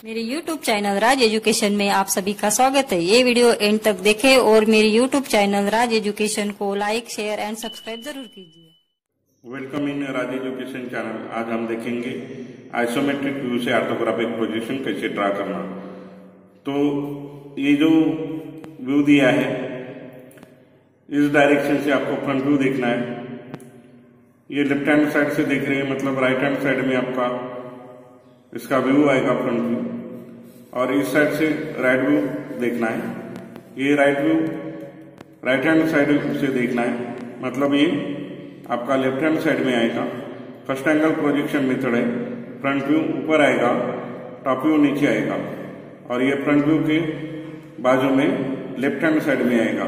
मेरे YouTube channel राज education में आप सभी का स्वागत है। ये वीडियो एंड तक देखें और मेरे YouTube चैनल राज एजुकेशन को लाइक, शेयर एंड सब्सक्राइब जरूर कीजिए। Welcome in Raj education channel. आज हम देखेंगे आइसोमेट्रिक व्यू से ऑर्थोग्राफिक प्रोजेक्शन कैसे ड्रा करना। तो ये जो व्यू दिया है, इस डायरेक्शन से आपको फ्रंट व्यू देखना है। ये लेफ्ट हैंड साइड से देख रहे हैं, मतलब राइट हैंड साइड में आपका इसका व्यू आएगा फ्रंट व्यू, और इस साइड से राइट व्यू देखना है। ये right view right hand side से देखना है, मतलब ये आपका लेफ्ट हैंड साइड में आएगा। फर्स्ट एंगल प्रोजेक्शन मेथड है। फ्रंट व्यू ऊपर आएगा, टॉप व्यू नीचे आएगा, और ये फ्रंट व्यू के बाजू में लेफ्ट हैंड साइड में आएगा।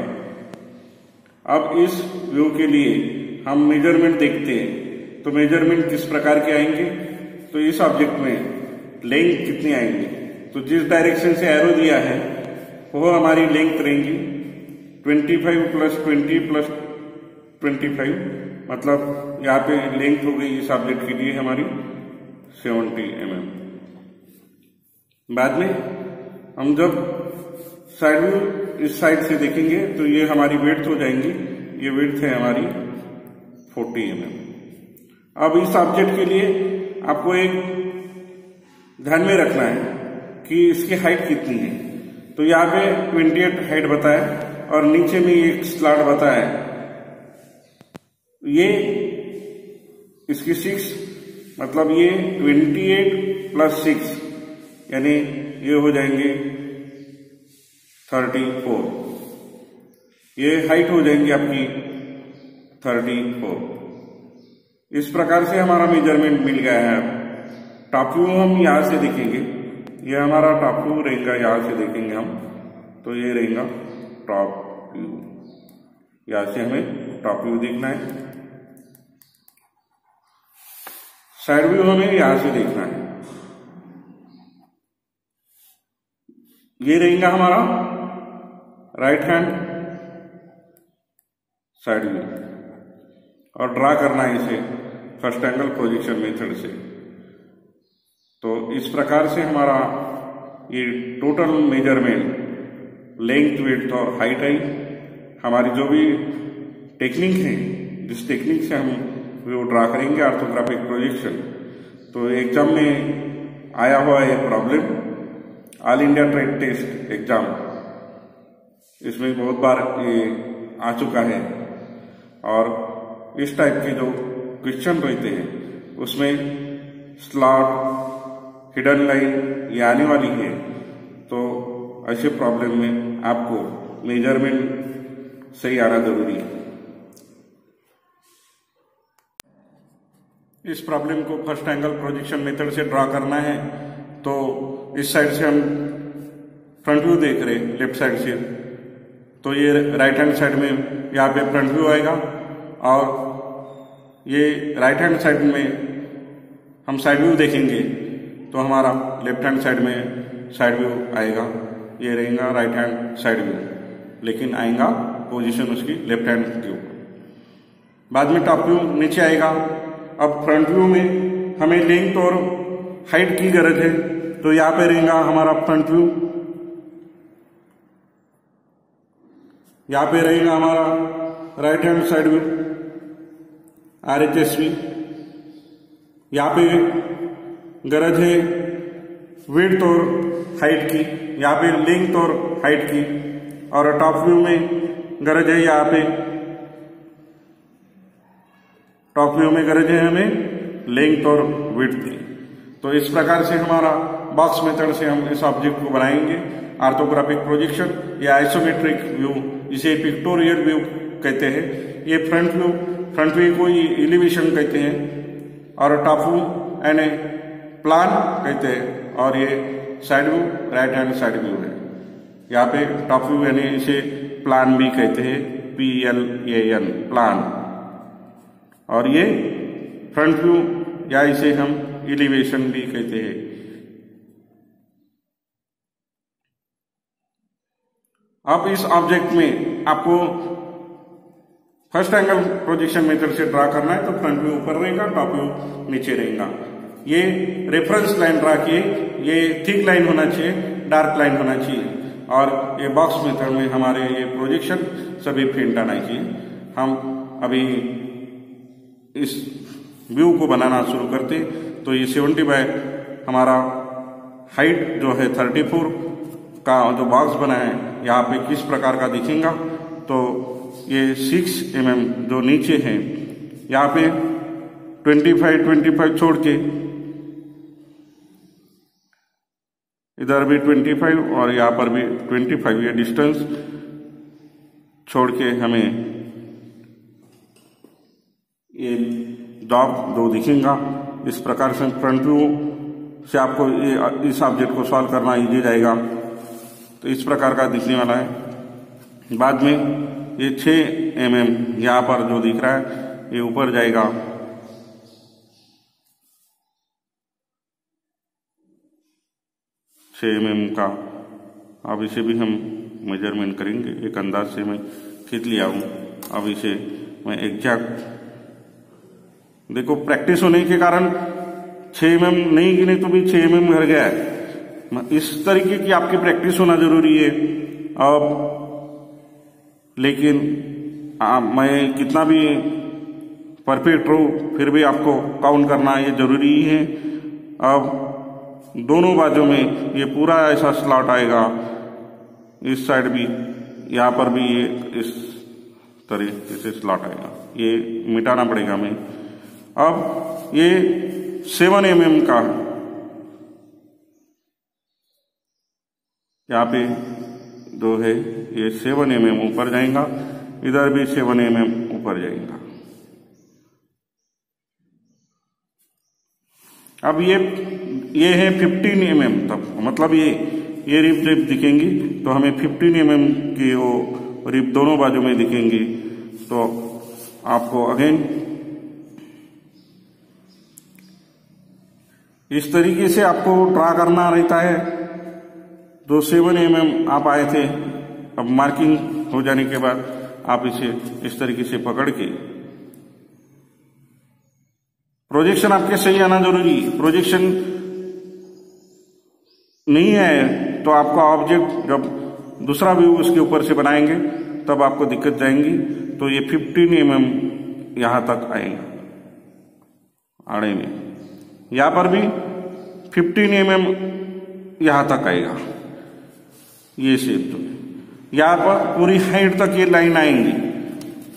अब इस व्यू के लिए हम मेजरमेंट देखते हैं। तो मेजरमेंट किस प्रकार के आएंगे, तो इस ऑब्जेक्ट में लेंथ कितनी आएंगी, तो जिस डायरेक्शन से एरो दिया है वो हमारी लेंथ रहेंगी 25 प्लस 20 प्लस 25, मतलब यहाँ पे लेंथ हो गई इस ऑब्जेक्ट के लिए हमारी 70 mm। बाद में हम जब साइड व्यू इस साइड से देखेंगे तो ये हमारी विड्थ हो जाएंगी। ये विड्थ है हमारी 40 mm। अब इस ऑब्जेक्ट के लिए आपको एक ध्यान में रखना है कि इसकी हाइट कितनी है। तो यहाँ पे 28 हाइट बताया और नीचे में एक स्लॉट बताया। ये इसकी 6, मतलब ये 28 प्लस 6 यानी ये हो जाएंगे 34। ये हाइट हो जाएंगी आपकी 34। इस प्रकार से हमारा मेजरमेंट मिल गया है। टॉप व्यू हम यहां से देखेंगे, ये हमारा टॉप व्यू रहेगा, यहां से देखेंगे हम, तो ये रहेगा टॉप व्यू। यहां से हमें टॉप व्यू देखना है। साइड व्यू हमें यहां से देखना है। ये रहेगा हमारा राइट हैंड साइड व्यू, और ड्रा करना है इसे फर्स्ट एंगल प्रोजेक्शन मेथड से। तो इस प्रकार से हमारा ये टोटल मेजरमेंट लेंथ, विड्थ और हाइट आई। हमारी जो भी टेक्निक है, जिस टेक्निक से हम व्यू ड्रा करेंगे ऑर्थोग्राफिक प्रोजेक्शन, तो एग्जाम में आया हुआ है problem, all India trade test exam, इसमें बहुत बार ये आ चुका है। और इस टाइप के जो क्वेश्चन रहते हैं उसमें स्लॉट, हिडन लाइन ये आने वाली है। तो ऐसे प्रॉब्लम में आपको मेजरमेंट सही आना जरूरी है। इस प्रॉब्लम को फर्स्ट एंगल प्रोजेक्शन मेथड से ड्रा करना है। तो इस साइड से हम फ्रंट व्यू देख रहे हैं, लेफ्ट साइड से, तो ये राइट हैंड साइड में यहाँ पे फ्रंट व्यू आएगा, और ये राइट हैंड साइड में हम साइड व्यू देखेंगे तो हमारा लेफ्ट हैंड साइड में साइड व्यू आएगा। ये रहेगा राइट हैंड साइड व्यू, लेकिन आएगा पोजीशन उसकी लेफ्ट हैंड व्यू। बाद में टॉप व्यू नीचे आएगा। अब फ्रंट व्यू में हमें लेंथ और हाइट की गरज है, तो यहाँ पे रहेगा हमारा फ्रंट व्यू। यहाँ पे रहेगा हमारा right hand side view, RHSV। यहाँ पे गरज है विड्थ और हाइट की, यहाँ पे लेंथ और हाइट की, और टॉप व्यू में गरज है यहाँ पे, टॉप व्यू में गरज है हमें लेंथ और विड्थ की। तो इस प्रकार से हमारा बॉक्स मेथड से हम इस ऑब्जेक्ट को बनाएंगे ऑर्थोग्राफिक प्रोजेक्शन या आइसोमेट्रिक व्यू, जिसे पिक्टोरियल व्यू कहते हैं। ये फ्रंट व्यू को एलिवेशन कहते हैं, और टॉप व्यू यानी प्लान कहते हैं, और ये side view right hand side view है। यहाँ पे टॉप व्यू यानी इसे प्लान भी कहते हैं, PLAN प्लान, और ये फ्रंट व्यू या इसे हम एलिवेशन भी कहते हैं। अब इस ऑब्जेक्ट में आपको फर्स्ट एंगल प्रोजेक्शन मेथड से ड्रा करना है, तो फ्रंट व्यू ऊपर रहेगा, टॉप व्यू नीचे रहेगा। ये रेफरेंस लाइन ड्रा किए, ये थिक लाइन होना चाहिए, डार्क लाइन होना चाहिए, और ये बॉक्स मेथड में हमारे ये प्रोजेक्शन सभी प्रिंट आना चाहिए। हम अभी इस व्यू को बनाना शुरू करते, तो ये 70 बाय हमारा हाइट जो है 34 का जो बॉक्स बना है यहाँ पे किस प्रकार का दिखेगा। तो ये 6 mm जो नीचे है यहाँ पे 25 छोड़ के इधर भी 25 और यहाँ पर भी 25 ये डिस्टेंस छोड़ के हमें ये डॉट जो दिखेगा इस प्रकार से फ्रंट व्यू से आपको ये इस ऑब्जेक्ट को सॉल्व करना इजी जाएगा। तो इस प्रकार का दिखने वाला है। बाद में ये 6 mm यहाँ पर जो दिख रहा है ये ऊपर जाएगा, 6 mm का। अब इसे भी हम मेजरमेंट करेंगे, एक अंदाज से मैं खींच लिया हूँ। अब इसे मैं एग्जैक्ट देखो, प्रैक्टिस होने के कारण 6 mm नहीं गिने तो भी 6 mm घर गया है। इस तरीके की आपकी प्रैक्टिस होना जरूरी है। अब लेकिन मैं कितना भी परफेक्ट रहूं फिर भी आपको काउंट करना ये जरूरी है। अब दोनों बाजू में ये पूरा ऐसा स्लॉट आएगा, इस साइड भी, यहाँ पर भी ये इस तरीके से स्लॉट आएगा, ये मिटाना पड़ेगा हमें। अब ये 7 mm का यहाँ पे जो है ये 7 mm ऊपर जाएगा, इधर भी 7 mm ऊपर जाएगा। अब ये है 15 mm तक, मतलब ये रिप जब दिखेंगी तो हमें 15 mm की वो रिप दोनों बाजू में दिखेंगी। तो आपको अगेन इस तरीके से आपको ड्रा करना रहता है। जो 7 mm आप आए थे, अब मार्किंग हो जाने के बाद आप इसे इस तरीके से पकड़ के, प्रोजेक्शन आपके सही आना जरूरी। प्रोजेक्शन नहीं है तो आपका ऑब्जेक्ट जब दूसरा व्यू उसके ऊपर से बनाएंगे तब आपको दिक्कत जाएंगी। तो ये 15 mm यहां तक आएगा आड़े में, यहां पर भी 15 mm यहां तक आएगा। ये शेप तो यहां पर पूरी हाइट तक ये लाइन आएंगी,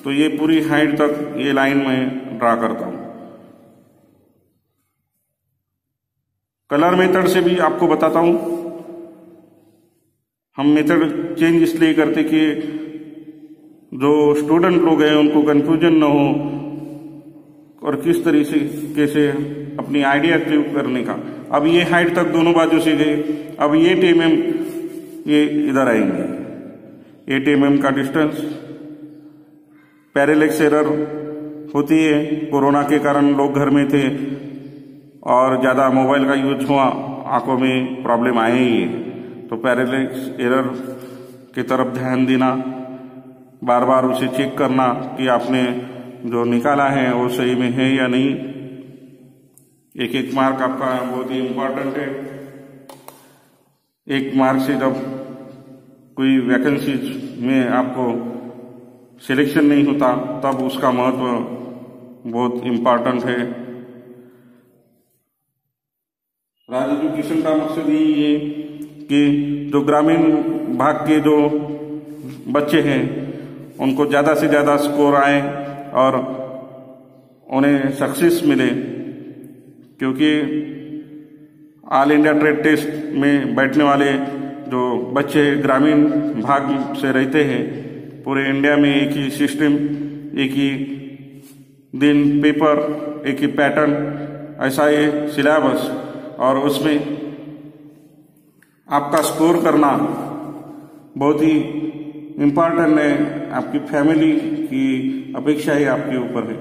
तो ये पूरी हाइट तक ये लाइन मैं ड्रा करता हूं। कलर मेथड से भी आपको बताता हूं। हम मेथड चेंज इसलिए करते कि जो स्टूडेंट लोग हैं उनको कंफ्यूजन न हो और किस तरीके से अपनी आइडिया क्लियर करने का। अब ये हाइट तक दोनों बाजू से गए, अब 8 mm ये इधर आएंगे, 8 mm का डिस्टेंस। पैरेलेक्स एरर होती है, कोरोना के कारण लोग घर में थे और ज्यादा मोबाइल का यूज हुआ, आंखों में प्रॉब्लम आए ही है। तो पैरेलेक्स एरर की तरफ ध्यान देना, बार बार उसे चेक करना कि आपने जो निकाला है वो सही में है या नहीं। एक एक मार्क आपका बहुत ही इम्पोर्टेंट है। एक मार्क से जब कोई वैकेंसी में आपको सिलेक्शन नहीं होता तब उसका महत्व बहुत इम्पोर्टेंट है। राज्य एजुकेशन का मकसद यही है कि जो ग्रामीण भाग के जो बच्चे हैं उनको ज्यादा से ज्यादा स्कोर आए और उन्हें सक्सेस मिले, क्योंकि ऑल इंडिया ट्रेड टेस्ट में बैठने वाले जो बच्चे ग्रामीण भाग से रहते हैं, पूरे इंडिया में एक ही सिस्टम, एक ही दिन पेपर, एक ही पैटर्न, ऐसा ये सिलेबस, और उसमें आपका स्कोर करना बहुत ही इम्पोर्टेंट है। आपकी फैमिली की अपेक्षा ही आपके ऊपर है।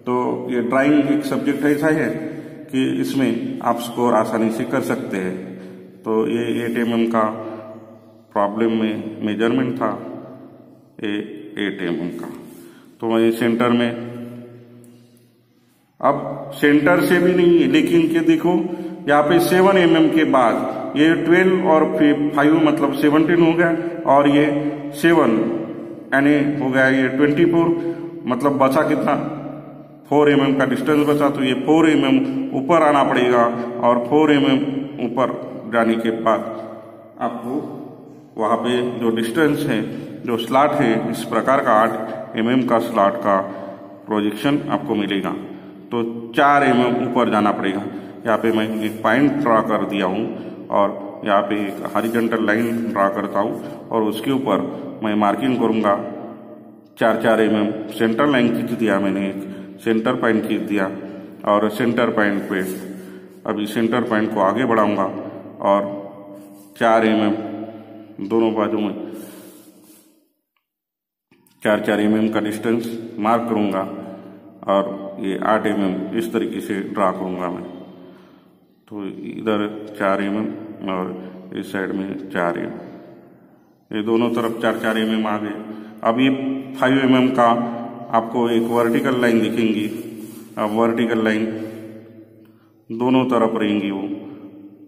तो ये ड्राइंग एक सब्जेक्ट ऐसा है कि इसमें आप स्कोर आसानी से कर सकते हैं। तो ये 8 mm का प्रॉब्लम में मेजरमेंट था, ये 8 mm का। तो वही सेंटर में अब सेंटर से भी नहीं है, लेकिन के देखो यहाँ पे 7 mm के बाद ये 12 और 5 मतलब 17 हो गया, और ये 7 यानी हो गया ये 24, मतलब बचा कितना 4 mm का डिस्टेंस बचा। तो ये 4 mm ऊपर आना पड़ेगा, और 4 mm ऊपर जाने के बाद आपको वहां पे जो डिस्टेंस है, जो स्लॉट है, इस प्रकार का 8 mm का स्लॉट का प्रोजेक्शन आपको मिलेगा। तो 4 mm ऊपर जाना पड़ेगा। यहाँ पे मैं एक पॉइंट ड्रा कर दिया हूँ, और यहाँ पे एक हॉरिजॉन्टल लाइन ड्रा करता हूँ, और उसके ऊपर मैं मार्किंग करूँगा 4 mm। सेंटर लाइन खींच दिया मैंने, एक सेंटर पॉइंट खींच दिया, और सेंटर पॉइंट पे अभी सेंटर पॉइंट को आगे बढ़ाऊंगा, और 4 mm दोनों बाजू में 4 mm का डिस्टेंस मार्क करूंगा, और ये 8 mm इस तरीके से ड्रा करूंगा मैं। तो इधर 4 mm और इस साइड में 4 mm, ये दोनों तरफ 4 mm आ गए। अब ये 5 mm का आपको एक वर्टिकल लाइन दिखेंगी। अब वर्टिकल लाइन दोनों तरफ रहेंगी, वो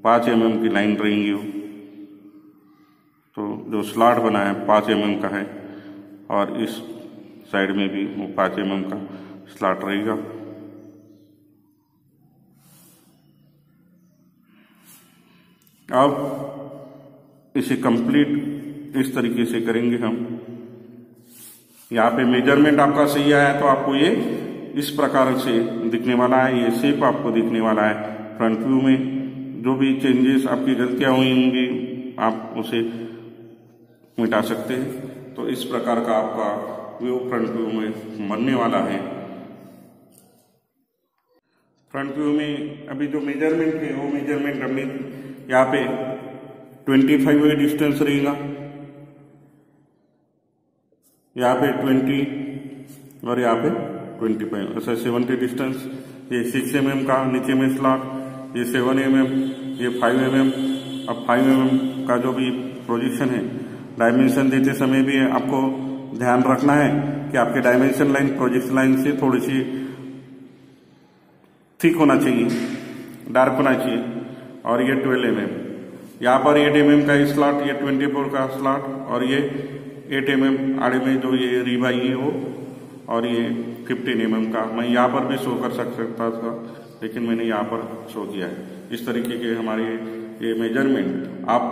5 mm की लाइन रहेंगी वो। तो जो स्लॉट बना है 5 mm का है, और इस साइड में भी वो 5 mm का स्लॉट रहेगा। अब इसे कंप्लीट इस तरीके से करेंगे हम। यहाँ पे मेजरमेंट आपका सही आया तो आपको ये इस प्रकार से दिखने वाला है, ये शेप आपको दिखने वाला है। फ्रंट व्यू में जो भी चेंजेस आपकी गलतियां हुई होंगी आप उसे मिटा सकते हैं। तो इस प्रकार का आपका व्यू फ्रंट व्यू में बनने वाला है। फ्रंट व्यू में अभी जो मेजरमेंट है वो मेजरमेंट हमने यहाँ पे 25 डिस्टेंस रहेगा, यहाँ पे 20 और यहाँ पे 25, ऐसा 70 डिस्टेंस। ये 6 mm का नीचे में स्लॉट, ये 7 mm, ये 5 mm। अब 5 mm का जो भी प्रोजेक्शन है, डायमेंशन देते समय भी आपको ध्यान रखना है कि आपके डायमेंशन लाइन प्रोजेक्शन लाइन से थोड़ी सी थिक होना चाहिए, डार्क होना चाहिए। और ये 12 mm, यहाँ पर 8 mm का स्लॉट, ये 24 का स्लॉट, और ये 8 mm आड़े में जो ये रिबाई है वो, और ये 15 mm का। मैं यहाँ पर भी शो कर सकता था, लेकिन मैंने यहाँ पर शो किया है। इस तरीके के हमारे ये मेजरमेंट आप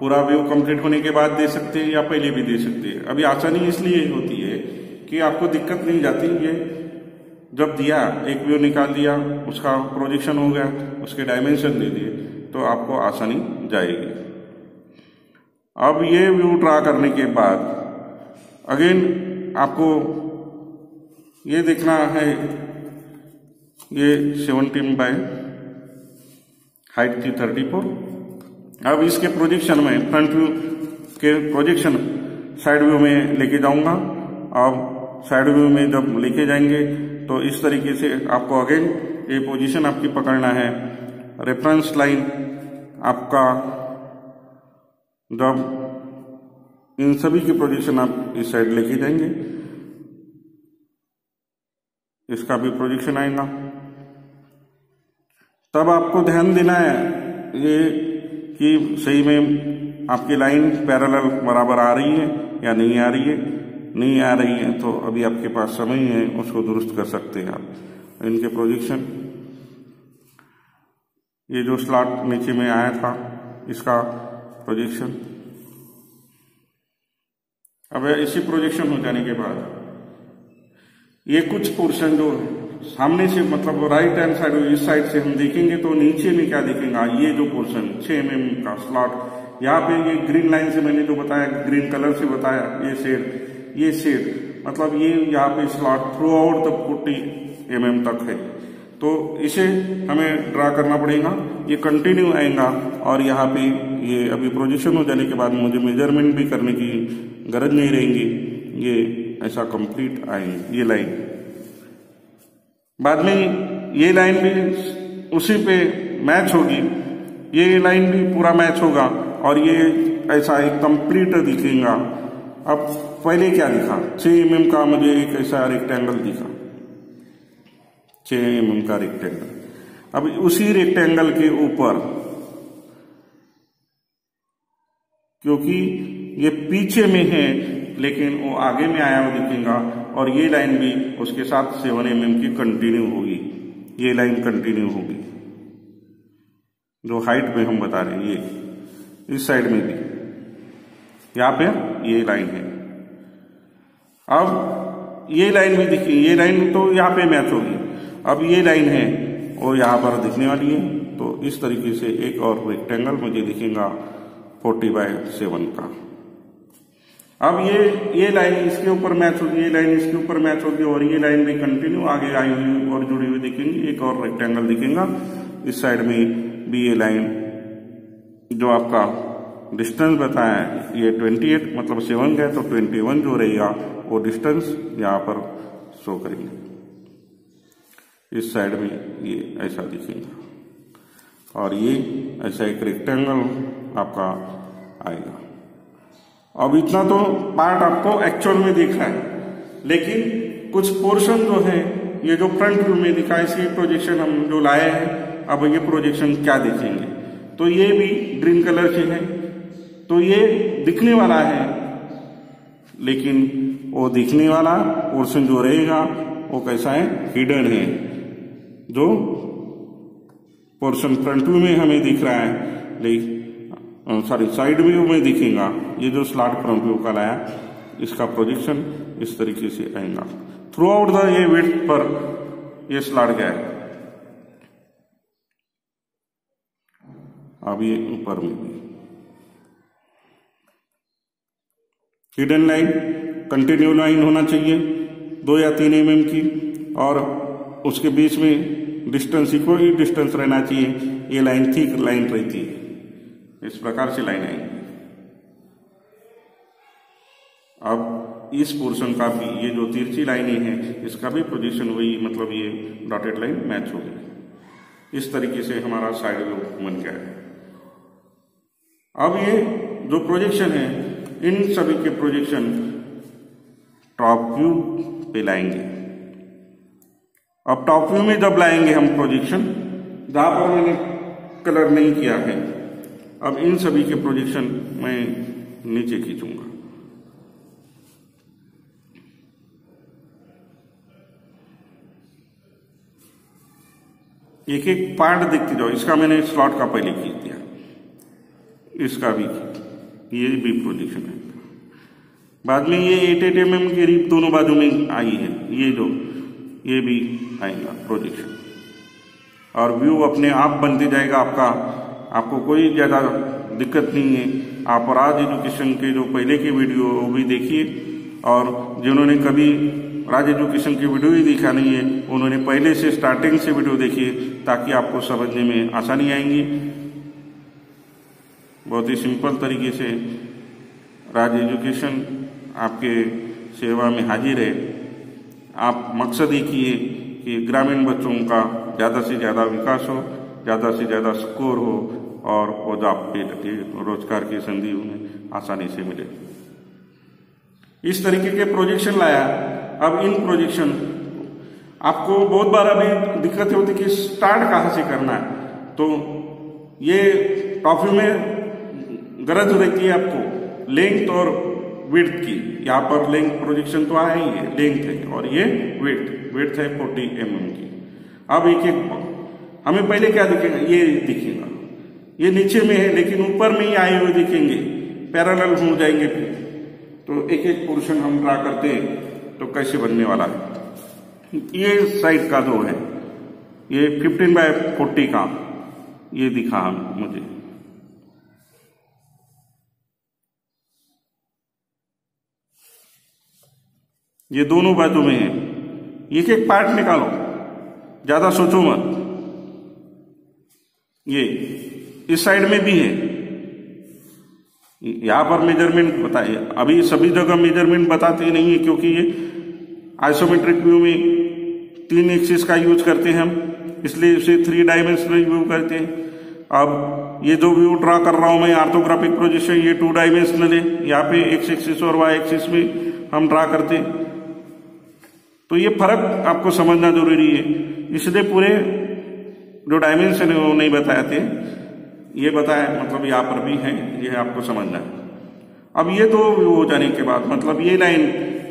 पूरा व्यू कंप्लीट होने के बाद दे सकते हैं या पहले भी दे सकते हैं। अभी आसानी इसलिए होती है कि आपको दिक्कत नहीं जाती। ये जब दिया, एक व्यू निकाल दिया, उसका प्रोजेक्शन हो गया, उसके डायमेंशन दे दिए, तो आपको आसानी जाएगी। अब ये व्यू ड्रा करने के बाद अगेन आपको ये देखना है, ये 17 बाय हाइट थी 34। अब इसके प्रोजेक्शन में फ्रंट व्यू के प्रोजेक्शन साइड व्यू में लेके जाऊंगा। अब साइड व्यू में जब लेके जाएंगे तो इस तरीके से आपको अगेन ये पोजीशन आपकी पकड़ना है। रेफरेंस लाइन आपका जब इन सभी की प्रोजेक्शन आप इस साइड लेके जाएंगे, इसका भी प्रोजेक्शन आएगा। तब आपको ध्यान देना है ये कि सही में आपकी लाइन पैरेलल बराबर आ रही है या नहीं आ रही है। नहीं आ रही है तो अभी आपके पास समय है, उसको दुरुस्त कर सकते हैं आप। इनके प्रोजेक्शन, ये जो स्लॉट नीचे में आया था इसका प्रोजेक्शन। अब इसी प्रोजेक्शन हो जाने के बाद ये कुछ पोर्शन जो सामने से मतलब राइट हैंड साइड इस साइड से हम देखेंगे तो नीचे में क्या देखेंगे, ये जो पोर्शन 6 mm का स्लॉट, यहाँ पे ये ग्रीन लाइन से मैंने जो बताया, ग्रीन कलर से बताया, ये शेड मतलब ये यहाँ पे slot through out the 40 mm तक है। तो इसे हमें ड्रा करना पड़ेगा। ये कंटिन्यू आएगा और यहाँ पे ये अभी प्रोजेक्शन हो जाने के बाद मुझे मेजरमेंट भी करने की गरज नहीं रहेगी, ये ऐसा कंप्लीट आएंगे। ये लाइन बाद में ये लाइन भी उसी पे मैच होगी, ये लाइन भी पूरा मैच होगा और ये ऐसा एक कंप्लीट दिखेगा। अब पहले क्या दिखा, 6 mm का मुझे एक ऐसा रेक्टेंगल दिखा, 6 mm का रेक्टेंगल। अब उसी रेक्टेंगल के ऊपर, क्योंकि ये पीछे में है लेकिन वो आगे में आया हुआ दिखेगा, और ये लाइन भी उसके साथ 7 mm की कंटिन्यू होगी। ये लाइन कंटिन्यू होगी जो हाइट में हम बता रहे हैं। ये इस साइड में भी यहां पे ये लाइन है। अब ये लाइन भी दिखी, ये लाइन तो यहाँ पे मैच होगी। अब ये लाइन है और यहाँ पर दिखने वाली है, तो इस तरीके से एक और रेक्टेंगल मुझे दिखेगा 40/7 का। अब ये लाइन इसके ऊपर मैच होगी, ये लाइन इसके ऊपर मैच होगी, और ये लाइन भी कंटिन्यू आगे आई हुई और जुड़ी हुई दिखेंगी। एक और रेक्टेंगल दिखेगा इस साइड में भी। ये लाइन जो आपका डिस्टेंस बताया है ये 28 मतलब 7 गए तो 21 जो रहेगा वो डिस्टेंस यहाँ पर शो करेंगे। इस साइड में ये ऐसा दिखेगा और ये ऐसा एक रेक्टेंगल आपका आएगा। अब इतना तो पार्ट आपको एक्चुअल में दिखा है, लेकिन कुछ पोर्शन जो है ये जो फ्रंट व्यू में दिखा है, इसी प्रोजेक्शन हम जो लाए हैं। अब ये प्रोजेक्शन क्या दिखेंगे, तो ये भी ग्रीन कलर से है, तो ये दिखने वाला है, लेकिन वो दिखने वाला पोर्शन जो रहेगा वो कैसा है, हिडन है। जो पोर्शन फ्रंट व्यू में हमें दिख रहा है, लेकिन साइड व्यू में दिखेगा। ये जो स्लॉट फ्रंट व्यू का लाया, इसका प्रोजेक्शन इस तरीके से आएगा। थ्रू आउट द ये विड्थ पर ये स्लॉट गया है। अब ये ऊपर में भी हिडन लाइन, कंटिन्यू लाइन होना चाहिए 2 या 3 mm की, और उसके बीच में डिस्टेंस इक्वल ही डिस्टेंस रहना चाहिए। ये लाइन थिक लाइन रहती है, इस प्रकार से लाइन आएंगी। अब इस पोर्शन का भी ये जो तिरछी लाइनें हैं, इसका भी पोजीशन वही, मतलब ये डॉटेड लाइन मैच हो गई। इस तरीके से हमारा साइड व्यू बन गया है। अब ये जो प्रोजेक्शन है, इन सभी के प्रोजेक्शन टॉप व्यू पे लाएंगे। अब टॉप व्यू में जब लाएंगे हम प्रोजेक्शन, जहां पर मैंने कलर नहीं किया है, अब इन सभी के प्रोजेक्शन मैं नीचे खींचूंगा। एक एक पार्ट देखते जाओ। इसका मैंने स्लॉट का पहले खींच दिया, इसका भी, ये भी प्रोजेक्शन है। बाद में ये 8 mm की रिप दोनों बाजू में आई है, ये भी आएगा प्रोजेक्शन, और व्यू अपने आप बनते जाएगा आपका। आपको कोई ज्यादा दिक्कत नहीं है। आप राज एजुकेशन के जो पहले के वीडियो वो भी देखिए, और जिन्होंने कभी राज एजुकेशन की वीडियो ही देखा नहीं है, उन्होंने पहले से स्टार्टिंग से वीडियो देखिए, ताकि आपको समझने में आसानी आएंगी। बहुत ही सिंपल तरीके से राज एजुकेशन आपके सेवा में हाजिर है। आप मकसद एक ही है कि ग्रामीण बच्चों का ज़्यादा से ज़्यादा विकास हो, ज़्यादा से ज़्यादा स्कोर हो, और वो जॉब पे लगे, रोजगार की संधि उन्हें आसानी से मिले। इस तरीके के प्रोजेक्शन लाया। अब इन प्रोजेक्शन आपको बहुत बार अभी दिक्कत होती है कि स्टार्ट कहाँ से करना है, तो ये टॉप व्यू में गरज रहती है आपको लेंथ और विड्थ की। यहाँ पर लेंथ प्रोजेक्शन तो आया ही है, लेंथ है, और ये विड्थ है 40 mm की। अब एक एक हमें पहले क्या दिखेगा, ये दिखेगा, ये नीचे में है लेकिन ऊपर में ही आए हुए दिखेंगे, पैरेलल हो जाएंगे फिर। तो एक एक पोर्शन हम ड्रा करते हैं तो कैसे बनने वाला है। ये साइड का जो है, ये 15/40 का ये दिखा मुझे। ये दोनों बाजू में है। एक एक पार्ट निकालो, ज्यादा सोचो मत। ये इस साइड में भी है, यहां पर मेजरमेंट बताइए। अभी सभी जगह मेजरमेंट बताते नहीं है, क्योंकि ये आइसोमेट्रिक व्यू में 3 एक्सिस का यूज करते हैं हम, इसलिए इसे 3 डायमेंशनल व्यू करते हैं। अब ये जो व्यू ड्रा कर रहा हूं मैं, ऑर्थोग्राफिक प्रोजेक्शन, ये 2 डायमेंशनल है। यहाँ पे एक्स एक्सिस और वाई एक्सिस में हम ड्रा करते हैं। तो ये फर्क आपको समझना जरूरी है, इसलिए पूरे जो डायमेंशन है वो नहीं बताए थे, ये बताया मतलब यहाँ पर भी है, ये आपको समझना है। अब ये तो हो जाने के बाद मतलब ये लाइन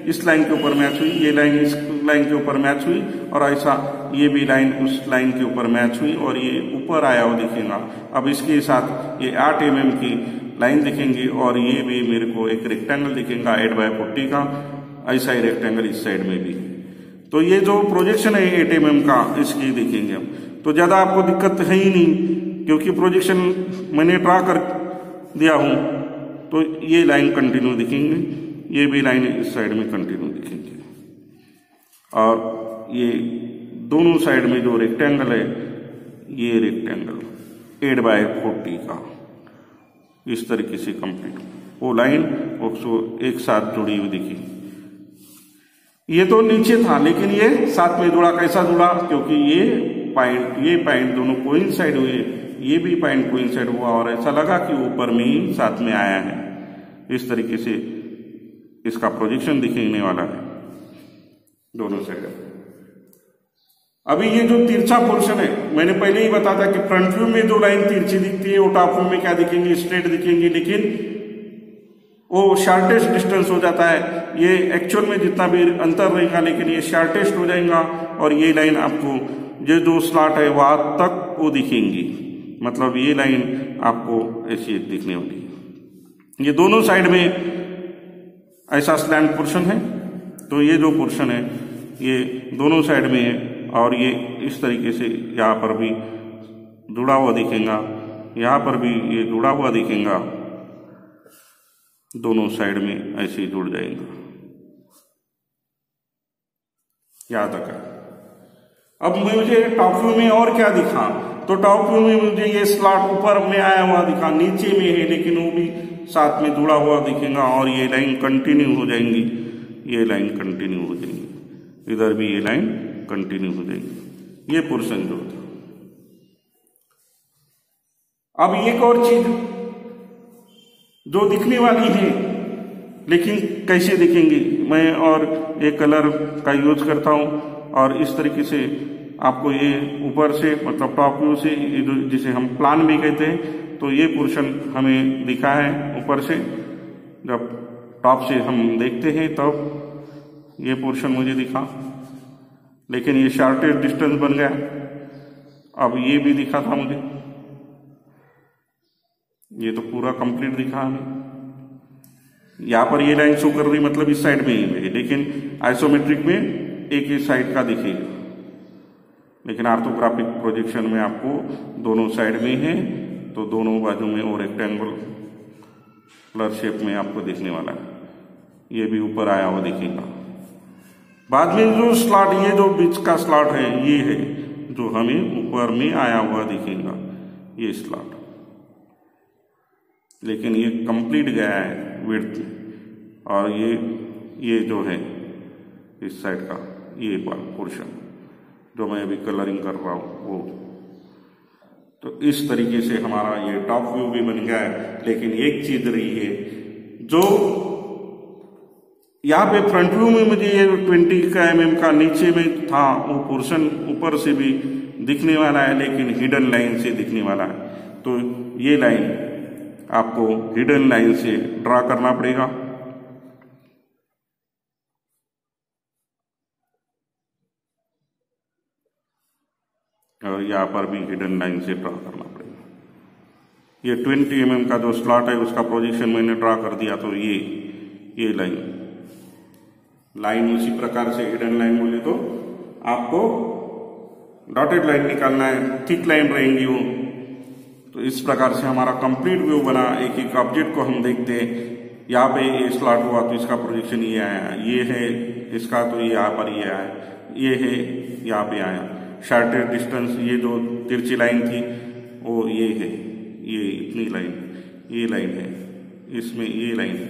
इस लाइन के ऊपर मैच हुई, ये लाइन इस लाइन के ऊपर मैच हुई, और ऐसा ये भी लाइन उस लाइन के ऊपर मैच हुई और ये ऊपर आया हुआ दिखेगा। अब इसके साथ ये 8 mm की लाइन दिखेंगी और ये भी मेरे को एक रेक्टेंगल दिखेगा 8/40 का, ऐसा ही रेक्टेंगल इस साइड में भी। तो ये जो प्रोजेक्शन है 8 mm का, इसकी देखेंगे हम, तो ज्यादा आपको दिक्कत है ही नहीं, क्योंकि प्रोजेक्शन मैंने ड्रा कर दिया हूं। तो ये लाइन कंटिन्यू दिखेंगे, ये भी लाइन इस साइड में कंटिन्यू दिखेंगे, और ये दोनों साइड में जो रेक्टेंगल है, ये रेक्टेंगल 8/40 का इस तरीके से कंप्लीट वो लाइन एक साथ जुड़ी हुई दिखी। ये तो नीचे था, लेकिन ये साथ में जुड़ा। कैसा जुड़ा? क्योंकि ये पॉइंट दोनों कोइंसाइड हुए, ये भी पॉइंट कोइंसाइड हुआ, और ऐसा लगा कि ऊपर में ही साथ में आया है। इस तरीके से इसका प्रोजेक्शन दिखने वाला है दोनों साइड। अभी ये जो तिरछा पोर्शन है, मैंने पहले ही बताया था कि फ्रंट व्यू में जो लाइन तिरछी दिखती है वो टॉप व्यू में क्या दिखेंगी? स्ट्रेट दिखेंगी, लेकिन वो शार्टेस्ट डिस्टेंस हो जाता है। ये एक्चुअल में जितना भी अंतर रहेगा, लेकिन ये शार्टेस्ट हो जाएगा, और ये लाइन आपको ये जो स्लॉट है वहां तक वो दिखेंगी, मतलब ये लाइन आपको ऐसी दिखने वाली है। ये दोनों साइड में ऐसा स्लैंट पोर्शन है, तो ये जो पोर्शन है ये दोनों साइड में है, और ये इस तरीके से यहाँ पर भी जुड़ा हुआ दिखेगा, यहाँ पर भी ये जुड़ा हुआ दिखेगा, दोनों साइड में ऐसे ही जुड़ जाएगा। यहाँ तक है। अब मुझे टॉप व्यू में और क्या दिखा? तो टॉप व्यू में मुझे ये स्लॉट ऊपर में आया हुआ दिखा, नीचे में है लेकिन वो भी साथ में जुड़ा हुआ दिखेगा, और ये लाइन कंटिन्यू हो जाएंगी, ये लाइन कंटिन्यू हो जाएंगी, इधर भी ये लाइन कंटिन्यू हो जाएगी। ये पोर्शन जो था। अब एक और चीज जो दिखने वाली है, लेकिन कैसे दिखेंगी, मैं और एक कलर का यूज करता हूं, और इस तरीके से आपको ये ऊपर से मतलब टॉप व्यू से, जिसे हम प्लान भी कहते हैं, तो ये पोर्शन हमें दिखा है ऊपर से। जब टॉप से हम देखते हैं तब ये पोर्शन मुझे दिखा, लेकिन ये शार्टेस्ट डिस्टेंस बन गया। अब ये भी दिखा था मुझे, ये तो पूरा कंप्लीट दिखा हमें। यहां पर ये लाइन शो कर रही, मतलब इस साइड में ही है, लेकिन आइसोमेट्रिक में एक ही साइड का दिखेगा, लेकिन ऑर्थोग्राफिक प्रोजेक्शन में आपको दोनों साइड में है, तो दोनों बाजू में और रेक्टेंगुलर शेप में आपको दिखने वाला है। ये भी ऊपर आया हुआ दिखेगा। बाद में जो स्लॉट, ये जो बीच का स्लॉट है, ये है जो हमें ऊपर में आया हुआ दिखेगा, ये स्लॉट, लेकिन ये कंप्लीट गया है विड्थ में, और ये जो है इस साइड का ये पोर्शन जो मैं अभी कलरिंग कर रहा हूं वो। तो इस तरीके से हमारा ये टॉप व्यू भी बन गया है। लेकिन एक चीज रही है, जो यहाँ पे फ्रंट व्यू में मुझे ये 20 mm का नीचे में था, वो पोर्शन ऊपर से भी दिखने वाला है, लेकिन हिडन लाइन से दिखने वाला है। तो ये लाइन आपको हिडन लाइन से ड्रा करना पड़ेगा। और यहाँ पर भी हिडन लाइन से ड्रा करना पड़ेगा। ये 20 mm का जो स्लॉट है उसका प्रोजेक्शन मैंने ड्रा कर दिया, तो ये लाइन उसी प्रकार से हिडन लाइन बोले तो आपको डॉटेड लाइन निकालना है, थिक लाइन रहेंगी वो। तो इस प्रकार से हमारा कंप्लीट व्यू बना। एक एक ऑब्जेक्ट को हम देखते हैं, यहाँ पे ये स्लॉट हुआ तो इसका प्रोजेक्शन ये आया, ये है इसका तो ये यहाँ पर ये आया, ये है यहाँ पे आया। शार्टेड डिस्टेंस, ये जो तिरछी लाइन थी वो ये है, ये इतनी लाइन, ये लाइन है, इसमें ये लाइन है।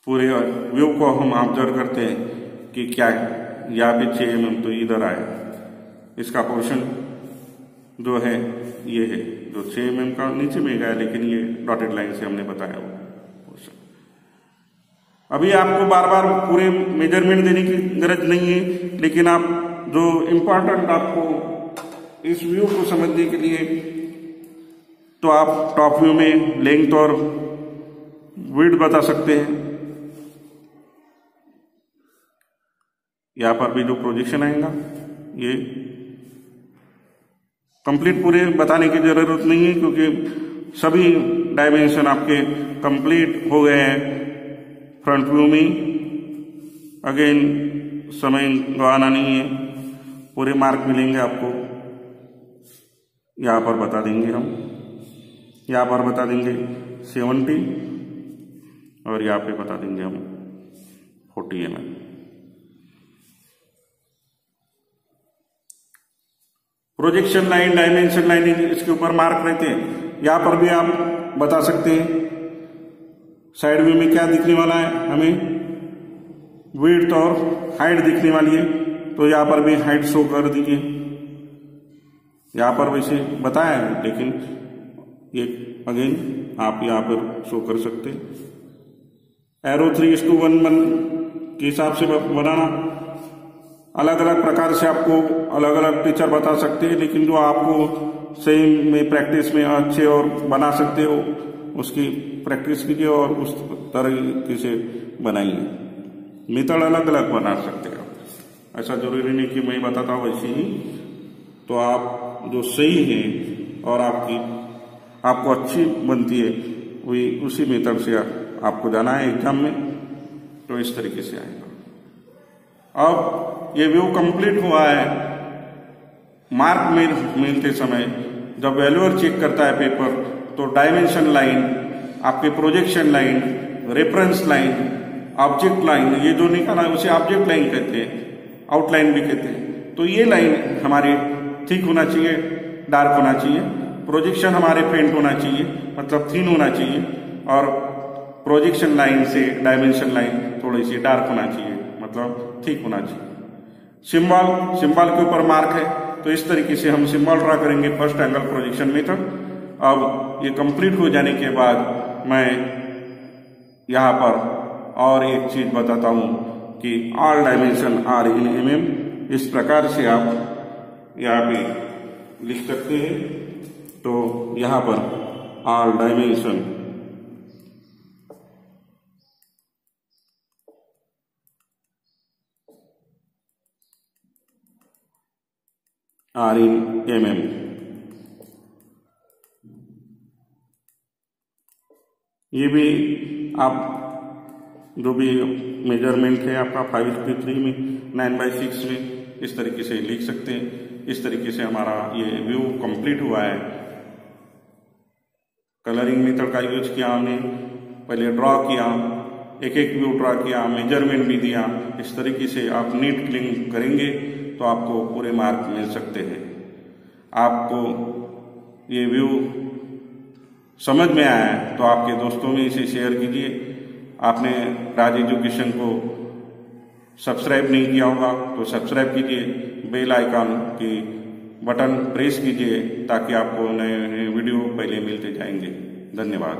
पूरे व्यू को हम ऑब्जर्व करते हैं कि क्या है, यहाँ पे 6 mm तो इधर आया, इसका पोर्शन जो है ये है, जो 6 mm का नीचे में गया, लेकिन ये डॉटेड लाइन से हमने बताया वो पोर्शन। अभी आपको बार बार पूरे मेजरमेंट देने की गरज नहीं है, लेकिन आप जो इम्पोर्टेंट आपको इस व्यू को समझने के लिए तो आप टॉप व्यू में लेंथ और विड्थ बता सकते हैं। यहां पर भी जो प्रोजेक्शन आएगा ये कंप्लीट पूरे बताने की जरूरत नहीं है, क्योंकि सभी डायमेंशन आपके कंप्लीट हो गए हैं फ्रंट व्यू में। अगेन समय गवाना नहीं है, पूरे मार्क मिलेंगे आपको। यहां पर बता देंगे हम, यहां पर बता देंगे 70 और यहां पे बता देंगे हम 40 mm। Projection line, dimension line इसके ऊपर मार्क रहते हैं। यहां पर भी आप बता सकते हैं साइड व्यू में क्या दिखने वाला है, हमें विड्थ और हाइट दिखने वाली है, तो यहां पर भी हाइट शो कर दीजिए। यहां पर वैसे बताया है, लेकिन ये अगेन आप यहां पर शो कर सकते हैं। एरो 3:1 के हिसाब से बनाना, अलग अलग प्रकार से आपको अलग अलग टीचर बता सकते हैं, लेकिन जो आपको सही में प्रैक्टिस में अच्छे और बना सकते हो उसकी प्रैक्टिस कीजिए और उस तरीके से बनाइए। मेथड अलग अलग बना सकते हो, ऐसा जरूरी नहीं कि मैं बताता हूँ वैसे ही। तो आप जो सही है और आपको अच्छी बनती है वही उसी मेथड से आपको जाना है एग्जाम में, तो इस तरीके से आएगा। अब ये व्यू कंप्लीट हुआ है। मार्क मिलते समय जब वैल्यूअर चेक करता है पेपर, तो डायमेंशन लाइन, आपके projection line, reference line, object line, ये जो निकाला है उसे ऑब्जेक्ट लाइन कहते हैं, आउटलाइन भी कहते हैं। तो ये लाइन हमारे थिक होना चाहिए, डार्क होना चाहिए। प्रोजेक्शन हमारे फेंट होना चाहिए, मतलब थिन होना चाहिए, और प्रोजेक्शन लाइन से डायमेंशन लाइन थोड़ी सी डार्क होना चाहिए, मतलब थिक होना चाहिए। सिंबल के ऊपर मार्क है, तो इस तरीके से हम सिंबल ड्रा करेंगे फर्स्ट एंगल प्रोजेक्शन मेथड। अब ये कंप्लीट हो जाने के बाद मैं यहाँ पर और एक चीज बताता हूं कि all dimension are in mm। इस प्रकार से आप यहाँ पे लिख सकते हैं। तो यहाँ पर all dimension are in mm। ये भी आप जो भी मेजरमेंट है आपका 5:3 में, 9/6 में, इस तरीके से लिख सकते हैं। इस तरीके से हमारा ये व्यू कंप्लीट हुआ है। कलरिंग मेथड का यूज किया हमने, पहले ड्रॉ किया, एक एक व्यू ड्रॉ किया, मेजरमेंट भी दिया। इस तरीके से आप नीट क्लीन करेंगे तो आपको पूरे मार्क मिल सकते हैं। आपको ये व्यू समझ में आया है तो आपके दोस्तों में इसे शेयर कीजिए। आपने राज एजुकेशन को सब्सक्राइब नहीं किया होगा तो सब्सक्राइब कीजिए, बेल आइकन की बटन प्रेस कीजिए ताकि आपको नए नए वीडियो पहले मिलते जाएंगे। धन्यवाद।